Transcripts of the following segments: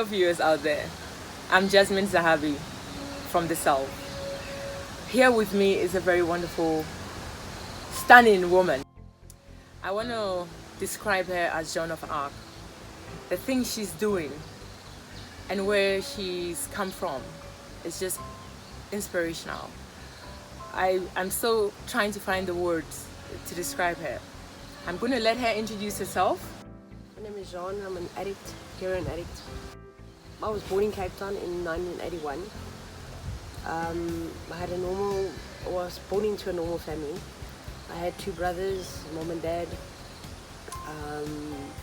Hello viewers out there, I'm Jasmine Zahabi from the South. Here with me is a very wonderful, stunning woman. I want to describe her as Joan of Arc. The things she's doing and where she's come from is just inspirational. I'm still trying to find the words to describe her. I'm going to let her introduce herself. My name is Jèan. I'm an addict, heroin addict. I was born in Cape Town in 1981. I was born into a normal family. I had two brothers, mom and dad.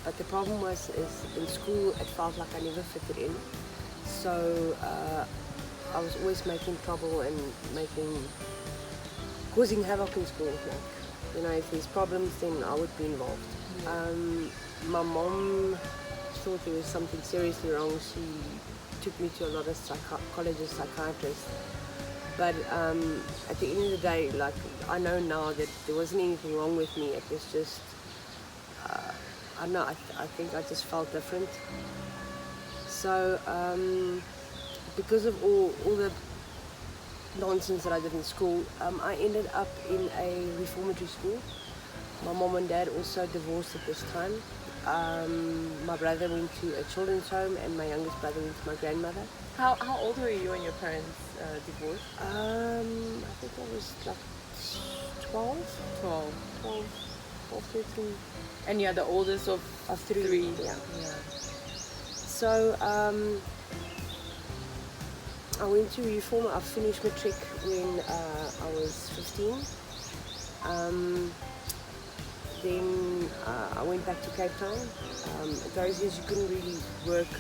But the problem is in school it felt like I never fitted in. So I was always making trouble and causing havoc in school. If there's problems, then I would be involved. My mom thought there was something seriously wrong. She took me to a lot of psychologists, psychiatrists. But at the end of the day, I know now that there wasn't anything wrong with me. It was just, I don't know, I think I just felt different. So because of all the nonsense that I did in school, I ended up in a reformatory school. My mom and dad also divorced at this time. My brother went to a children's home and my youngest brother went to my grandmother. How old were you when your parents divorced? I think I was like 12, 13. And you're the oldest of three? Yeah. So I went to reform. I finished matric when I was 15. Then I went back to Cape Town. Those years you couldn't really work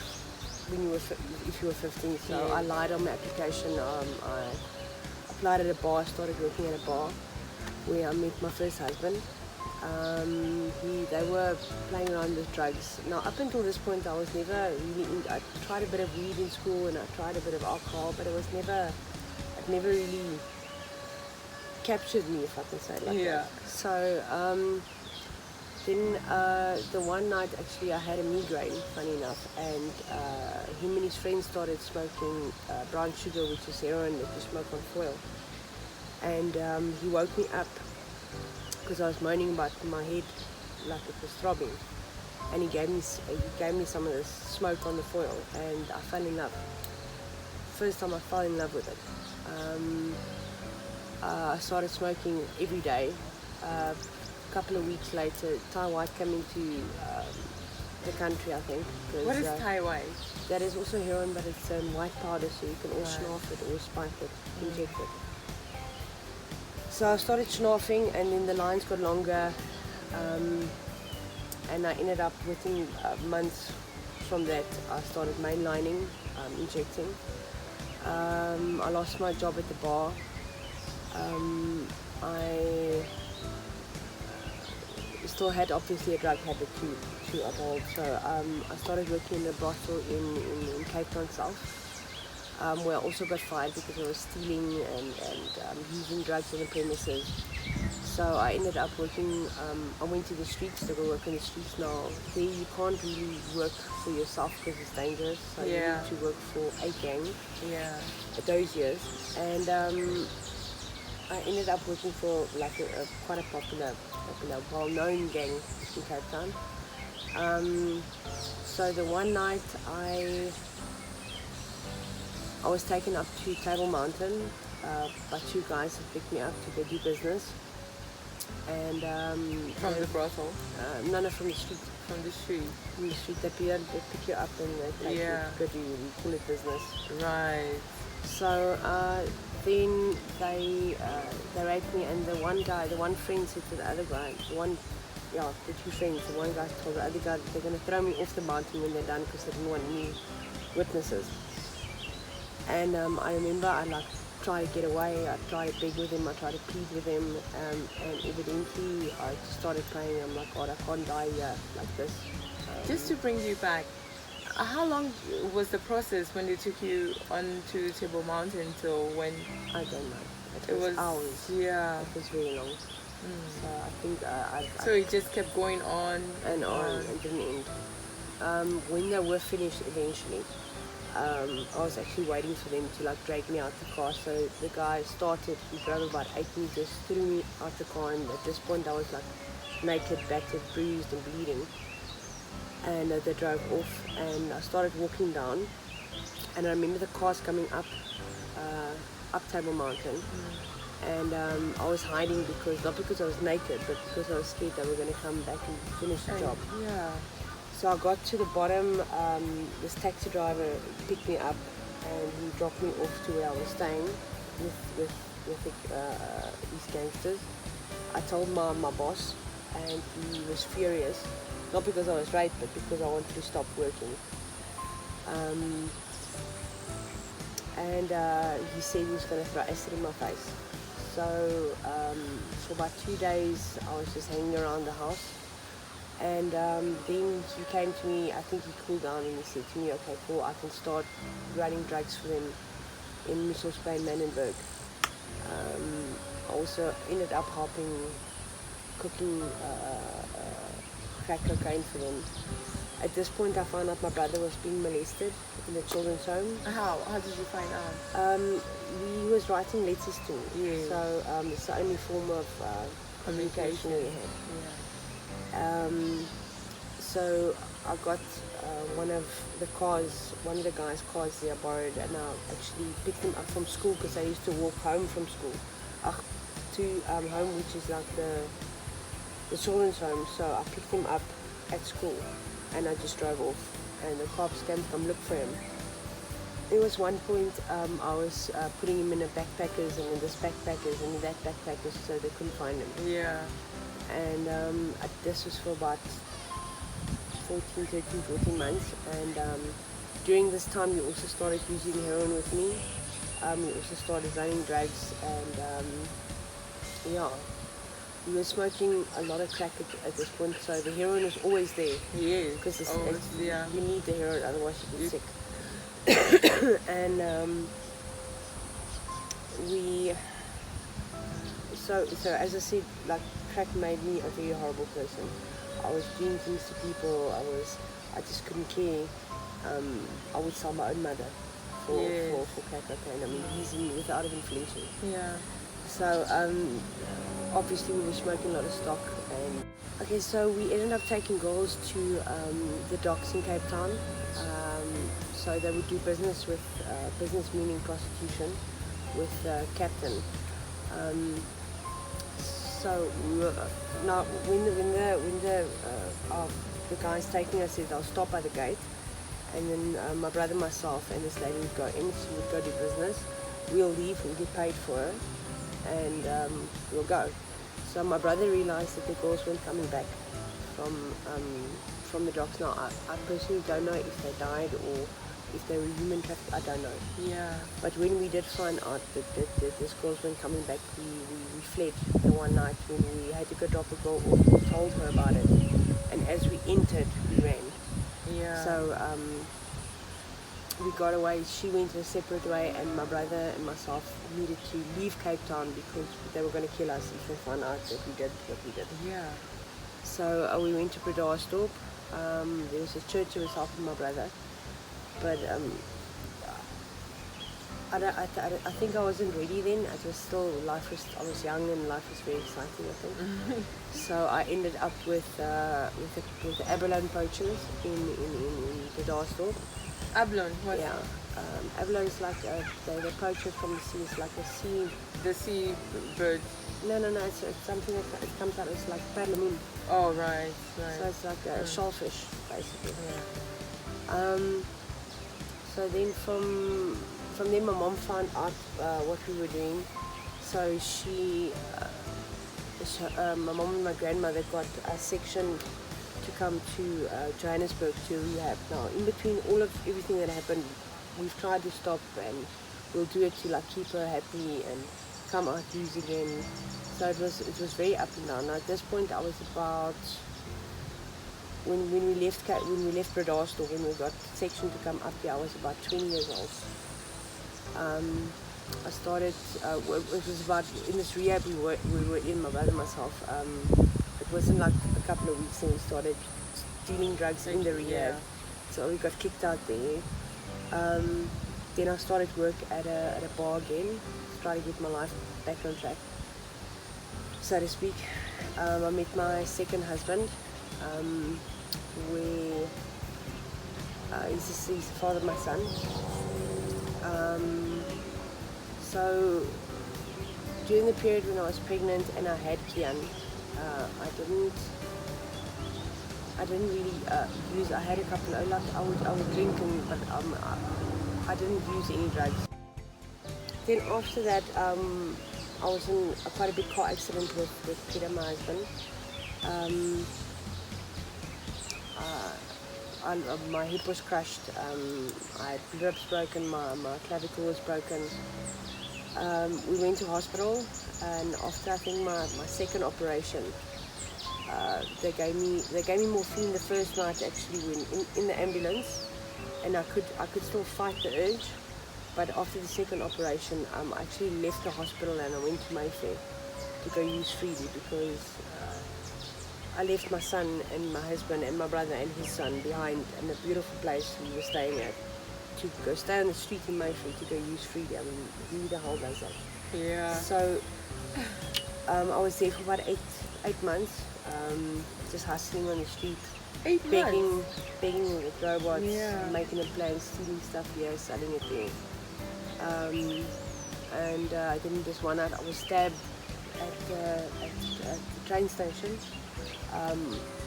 when you were if you were 15. So I lied on my application. I applied at a bar. Started working at a bar where I met my first husband. They were playing around with drugs. Now, up until this point, I was never really. I tried a bit of weed in school and I tried a bit of alcohol, but it never really captured me, if I can say it like that. So then the one night, actually, I had a migraine, funny enough, and him and his friends started smoking brown sugar, which is heroin that you smoke on foil. And he woke me up because I was moaning about my head like it was throbbing, and he gave me some of this smoke on the foil, and I fell in love. First time I fell in love with it. I started smoking every day. A couple of weeks later, Thai white came into the country, I think. What is Thai white? That is also heroin, but it's white powder, so you can all snort it or spike it, inject it. So I started snorting, and then the lines got longer, and I ended up within months from that I started mainlining, injecting. I lost my job at the bar. I still had obviously a drug habit to uphold, so I started working in a brothel in Cape Town South. Where I also got fired because I was stealing and using drugs on the premises. So I ended up working, I went to the streets to go work in the streets now. There you can't really work for yourself because it's dangerous, so you need to work for a gang at those years. And I ended up working for quite a popular, well-known gang in Cape Town. So the one night I was taken up to Table Mountain by two guys who picked me up to go do business. And from the brothel? No, from the street. From the street? From the street, they pick you up and they take you to go do, we call it business. Right. So then they raped me, and the one friend said to the other guy, the two friends, the one guy told the other guy that they're going to throw me off the mountain when they're done because they didn't want any witnesses. And I remember I tried to get away, I tried to beg with him, I tried to plead with him, and evidently I just started praying. I'm like, God, I can't die here like this. Just to bring you back, how long was the process when they took you onto Table Mountain till when? I don't know. It was hours. Yeah. It was very long. So I think so it just kept going on and didn't end. When they were finished eventually, I was actually waiting for them to like drag me out the car. So the guy started, he drove about 8 meters, threw me out the car, and at this point I was like naked, battered, bruised and bleeding. And they drove off, and I started walking down, and I remember the cars coming up Table Mountain. And I was hiding not because I was naked, but because I was scared they were going to come back and finish the job. Yeah. So I got to the bottom, this taxi driver picked me up and he dropped me off to where I was staying with these gangsters. I told my boss, and he was furious, not because I was raped, but because I wanted to stop working. And he said he was going to throw acid in my face. So for about 2 days I was just hanging around the house. And then he came to me, I think he cooled down, and he said to me, okay, cool, I can start running drugs for them in Mitchell's Bay and Manenberg. I also ended up helping cooking crack cocaine for them. At this point I found out my brother was being molested in the children's home. How did you find out? He was writing letters to me. Yeah. So it's the only form of communication we had. Yeah. So I got one of the guy's cars there borrowed, and I actually picked him up from school because I used to walk home from school to home, which is like the children's home. So I picked him up at school and I just drove off, and the cops came to come look for him. There was one point I was putting him in a backpackers and in this backpackers and in that backpackers, so they couldn't find him. Yeah. And this was for about 14 months, and during this time we also started using heroin with me. We also started running drugs, and we were smoking a lot of crack at this point, so the heroin was always there. Yeah. Because Yeah. you need the heroin, otherwise you get sick. And so as I said, like, crack made me a very horrible person. I was doing things to people. I just couldn't care. I would sell my own mother for crack cocaine. I mean, easily, without even flinching. Yeah. So obviously we were smoking a lot of stock. And okay, so we ended up taking girls to the docks in Cape Town. So they would do business with business meaning prostitution with Captain. So now when the guys taking us said they'll stop by the gate, and then my brother, myself, and this lady would go in. She would go do business. We'll leave. We'll get paid for her, and we'll go. So my brother realized that the girls weren't coming back from the docks. Now I personally don't know if they died or if they were human trafficked. I don't know. Yeah. But when we did find out that these girls weren't coming back, we fled the one night when we had to go drop a girl off. We told her about it, and as we entered, we ran. Yeah. So we got away. She went a separate way, and my brother and myself needed to leave Cape Town because they were going to kill us if they found out that we did what we did. Yeah. So we went to Bredasdorp. There was a church that was helping my brother, but I think I wasn't ready then. I was young and life was very exciting, I think. So I ended up with the abalone poachers in Bredasdorp. Abalone, what? Yeah. Abalone is like the poacher from the sea. It's like a sea. The sea bird. No. It's something that it comes out. It's like perlemin. Oh, right. So it's like a shellfish, basically. Yeah. So then from there, my mom found out what we were doing. So my mom and my grandmother got a section to come to Johannesburg to rehab. Now, in between everything that happened, we've tried to stop, and we'll do it to like keep her happy and come out use again. So it was very up and down. Now, at this point, I was about when we left Bredasdorp, when we got section to come up here, I was about 20 years old. I started. It was about in this rehab we were in, my brother and myself. It wasn't like a couple of weeks, and we started dealing drugs in the rehab. Yeah. So we got kicked out there, Then I started work at a bar again, trying to get my life back on track, so to speak. I met my second husband, where he's the father of my son. So during the period when I was pregnant and I had Jèan, I didn't really use. I had a couple of, like I would drink, but I didn't use any drugs. Then after that, I was in quite a big car accident with Peter, my husband. My hip was crushed. I had ribs broken. My clavicle was broken. We went to hospital, and after I think my second operation, they gave me morphine the first night actually in the ambulance, and I could still fight the urge. But after the second operation, I actually left the hospital and I went to Mayfair to go use freely, because I left my son and my husband and my brother and his son behind in a beautiful place we were staying at, to go stay on the street in Mayfair to go use freely. I mean, who the hell does that? Yeah. So I was there for about eight months, just hustling on the street, begging with robots, making a plan, stealing stuff here, selling it there. And I didn't just one night. I was stabbed at the train station,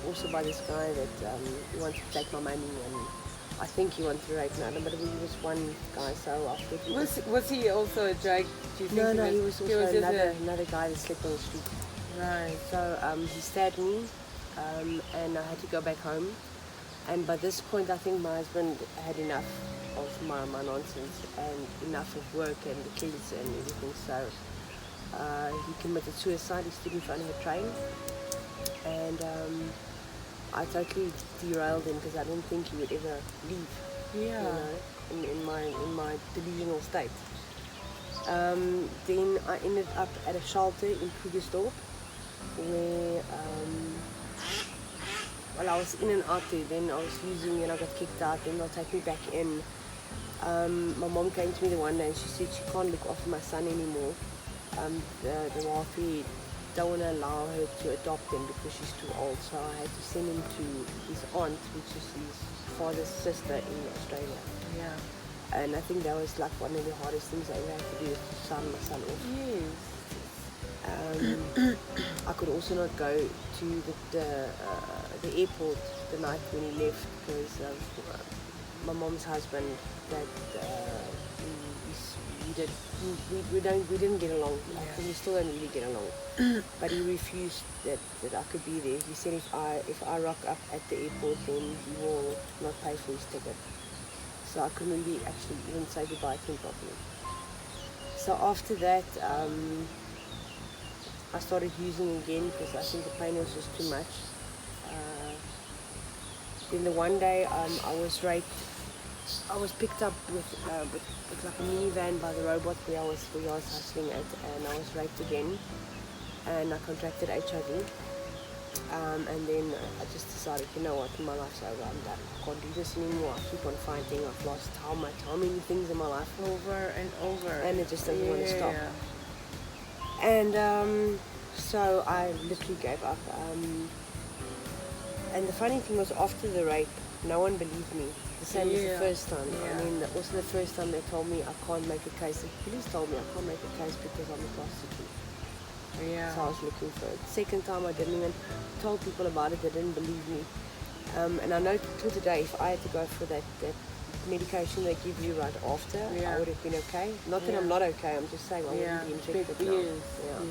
also by this guy that he wanted to take my money, and I think he wanted to rape me. But he was one guy, so I thought was he also a drug? Do you think no, he was also another guy that slept on the street. Right. So he stabbed me, and I had to go back home. And by this point, I think my husband had enough of my nonsense and enough of work and the kids and everything. So he committed suicide. He stood in front of a train, and I totally derailed him, because I didn't think he would ever leave. Yeah. You know, in my delusional state. Then I ended up at a shelter in Krugersdorp, where I was in and out there. Then I was using, and I got kicked out. Then they'll take me back in. My mom came to me the one day and she said she can't look after my son anymore. The welfare don't want to allow her to adopt him because she's too old. So I had to send him to his aunt, which is his father's sister in Australia. Yeah. And I think that was like one of the hardest things I ever had to do, is to sign my son off. Yes. I could also not go to the airport the night when he left, because of my mom's husband. That we didn't get along. Yeah. I think we still don't really get along. But he refused that I could be there. He said if I rock up at the airport, then he will not pay for his ticket. So I couldn't really actually even say goodbye to him properly. So after that, I started using again, because I think the pain was just too much. Then the one day I was raped. I was picked up with like a minivan by the robot where I was hustling at, and I was raped again, and I contracted HIV. And then I just decided, you know what, my life's over, I'm done. I can't do this anymore. I keep on fighting. I've lost how many things in my life, Over and over. and it just doesn't want to stop. And so I literally gave up. And the funny thing was, after the rape, no one believed me. The same as the first time. Yeah. I mean, also the first time they told me I can't make a case. The police told me I can't make a case because I'm a prostitute. Yeah. So I was looking for it. Second time I didn't even tell people about it. They didn't believe me. And I know till today, if I had to go for that medication they give you right after, I would have been okay. Not that I'm not okay. I'm just saying I wouldn't be infected now. Yeah.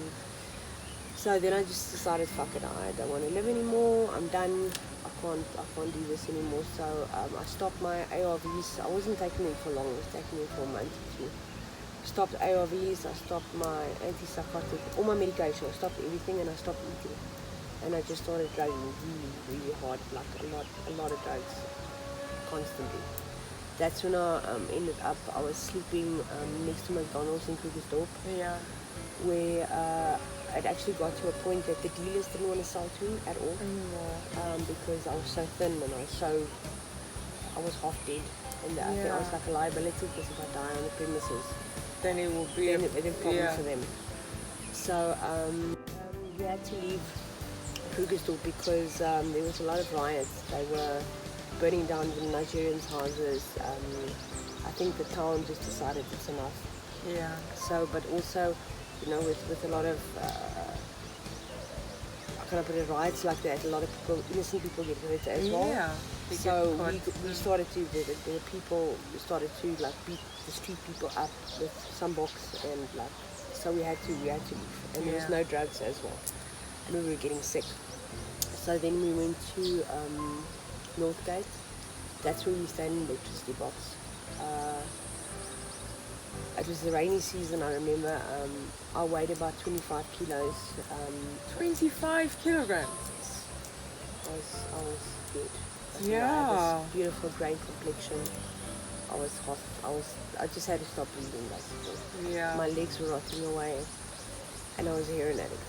So then I just decided, fuck it, I don't want to live anymore. I'm done. I can't do this anymore. So I stopped my ARVs. I wasn't taking them for long. I was taking them for a month or two. Stopped ARVs. I stopped my antipsychotic, all my medication. I stopped everything, and I stopped eating. And I just started drugging really, really hard, like a lot of drugs, constantly. That's when I ended up. I was sleeping next to McDonald's in Krugersdorp. Yeah. Where it actually got to a point that the dealers didn't want to sell to me at all, Anymore. because I was so thin and I was half dead. and I think I was like a liability because if I die on the premises, then it will be then a problem yeah. for them. So we had to leave Krugersdorp because there was a lot of riots. They were burning down the Nigerians' houses. I think the town just decided it's enough. Yeah. So, but also, you know, with a lot of I kind of put it, riots like that, a lot of people, innocent people get hurt as well. Yeah. So we started to, the people started to like beat the street people up with some box, and like, so we had to leave, and there was no drugs as well, and we were getting sick. So then we went to Northgate. That's where we stayed in the electricity box. It was the rainy season, I remember. I weighed about 25 kilos. 25 kilograms. I was good. Yeah. I had this beautiful grey complexion. I was hot. I just had to stop breathing basically. Yeah. My legs were rotting away, and I was a heroin addict.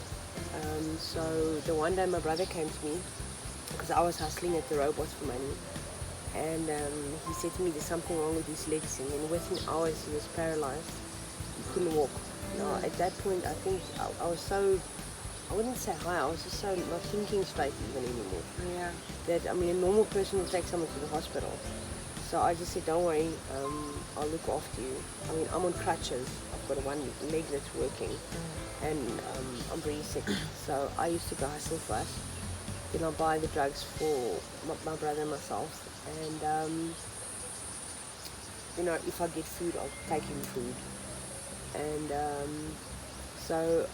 So the one day my brother came to me because I was hustling at the robots for money, and he said to me, "There's something wrong with his legs," and then within hours he was paralyzed. He couldn't walk. Now at that point, I think I was so, I wouldn't say high, I was just so not thinking straight even anymore. Yeah. That, I mean, a normal person would take someone to the hospital. So I just said, don't worry, I'll look after you. I mean, I'm on crutches. I've got one leg that's working, and I'm really sick. So I used to go hustle for us. Then I'll buy the drugs for my brother and myself. And, you know, if I get food, I'll take him food. And so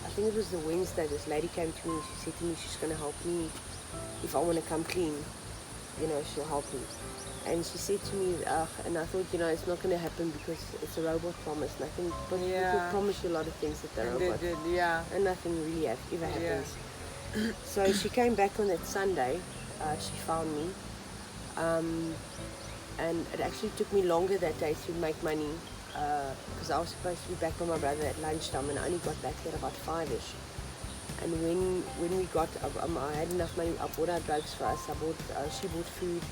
I think it was the Wednesday, this lady came to me and she said to me she's going to help me. If I want to come clean, you know, she'll help me. And she said to me, and I thought, you know, it's not going to happen because it's a robot promise. Nothing, but people promise you a lot of things that they're robot. They did, yeah. And nothing really ever happens. So she came back on that Sunday. She found me. And it actually took me longer that day to make money because I was supposed to be back with my brother at lunchtime, and I only got back there about 5ish. And when we got, I had enough money. I bought our drugs for us. She bought food.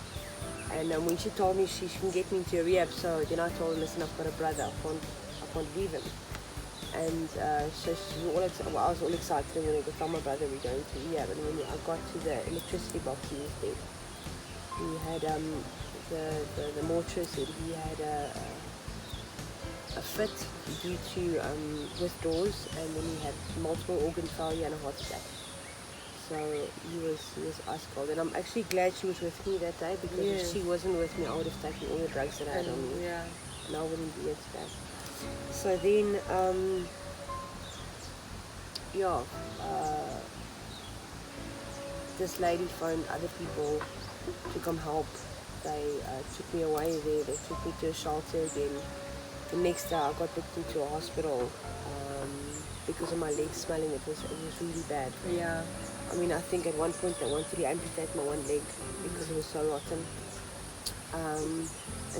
And when she told me she can get me into a rehab, so then I told her, listen, I've got a brother, I can't leave him. And so I was all excited when I told my brother we're going to rehab. And when I got to the electricity box, he was dead. He had, the mortuary said he had a fit due to withdrawals, and then he had multiple organ failure and a heart attack. So he was ice cold, and I'm actually glad she was with me that day, because if she wasn't with me, I would have taken all the drugs that I had on me, and I wouldn't be here today. So then, this lady phoned other people to come help. They took me away there. They took me to a shelter again. The next day, I got booked into a hospital because of my legs swelling. It was really bad. Yeah. I mean, I think at one point they wanted to amputate my one leg because it was so rotten. And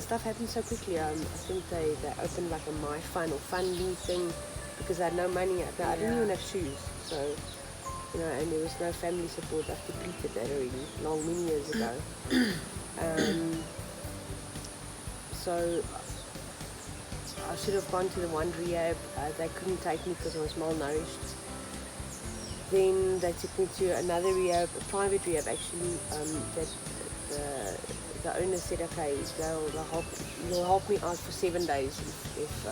stuff happened so quickly. I think they opened like a My Fun or Funding thing because I had no money. I didn't even have shoes. So, you know, and there was no family support. I've depleted that already, many years ago. So I should have gone to the one rehab. They couldn't take me because I was malnourished. Then they took me to another rehab, a private rehab actually, that the owner said, okay, they'll help me out for 7 days if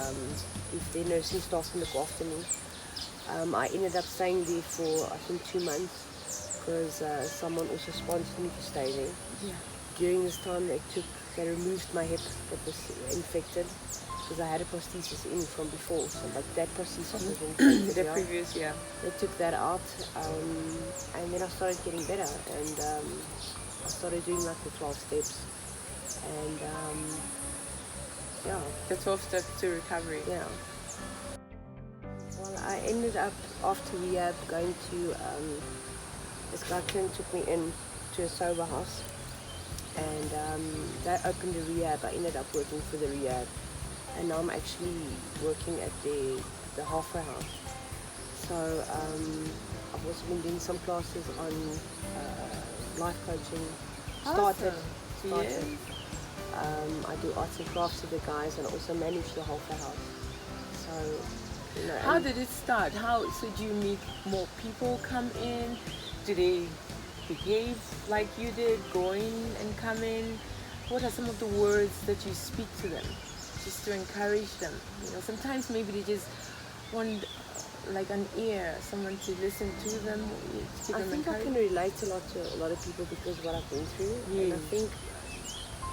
the nursing staff can look after me. I ended up staying there for, I think, 2 months because someone also sponsored me to stay there. Yeah. During this time, they removed my hip that was infected, because I had a prosthesis in from before, so but that prosthesis was infected. The previous, They took that out, and then I started getting better, and I started doing like the 12 steps, and the 12 steps to recovery. Yeah. Well, I ended up after rehab going to this guy took me in to a sober house, and they opened a rehab. I ended up working for the rehab. And now I'm actually working at the halfway house. So I've also been doing some classes on life coaching. Awesome. I do arts and crafts with the guys, and also manage the whole house. So, you know. How did it start? So do you meet more people come in? Do they behave like you did, going and coming? What are some of the words that you speak to them, just to encourage them? You know, sometimes maybe they just want like an ear, someone to listen to them. I think I can relate a lot to a lot of people because of what I've been through, and I think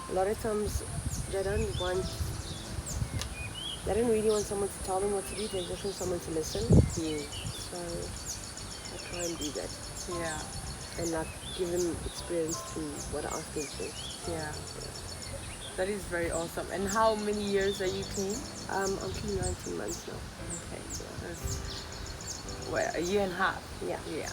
a lot of times they don't really want someone to tell them what to do. They just want someone to listen. So I try and do that. Yeah. And like give them experience through what I've been through. Yeah. That is very awesome. And how many years are you clean? I'm clean 19 months now. Okay. So that's, a year and a half. Yeah. Yeah.